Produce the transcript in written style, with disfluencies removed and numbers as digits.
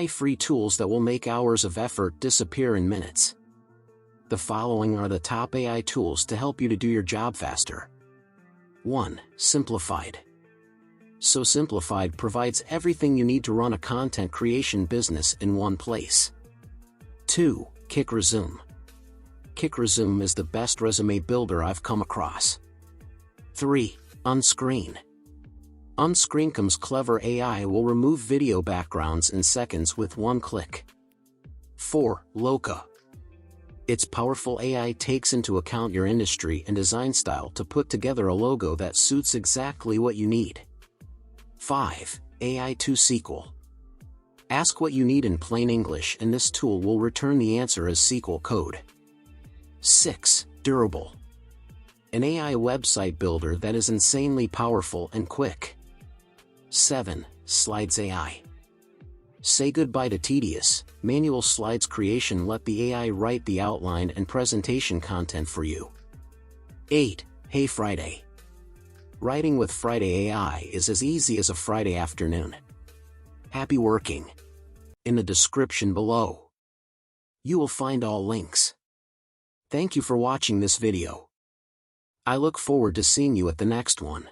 AI-free tools that will make hours of effort disappear in minutes. The following are the top AI tools to help you to do your job faster. 1. Simplified. So Simplified provides everything you need to run a content creation business in one place. 2. Kick Resume. Kick Resume is the best resume builder I've come across. 3. Unscreen. Unscreencom's clever AI will remove video backgrounds in seconds with one click. 4. Loca. Its powerful AI takes into account your industry and design style to put together a logo that suits exactly what you need. 5. AI2SQL. Ask what you need in plain English and this tool will return the answer as SQL code. 6. Durable. An AI website builder that is insanely powerful and quick. 7. Slides AI. Say goodbye to tedious, manual slides creation. Let the AI write the outline and presentation content for you. 8. Hey Friday. Writing with Friday AI is as easy as a Friday afternoon. Happy working. In the description below, you will find all links. Thank you for watching this video. I look forward to seeing you at the next one.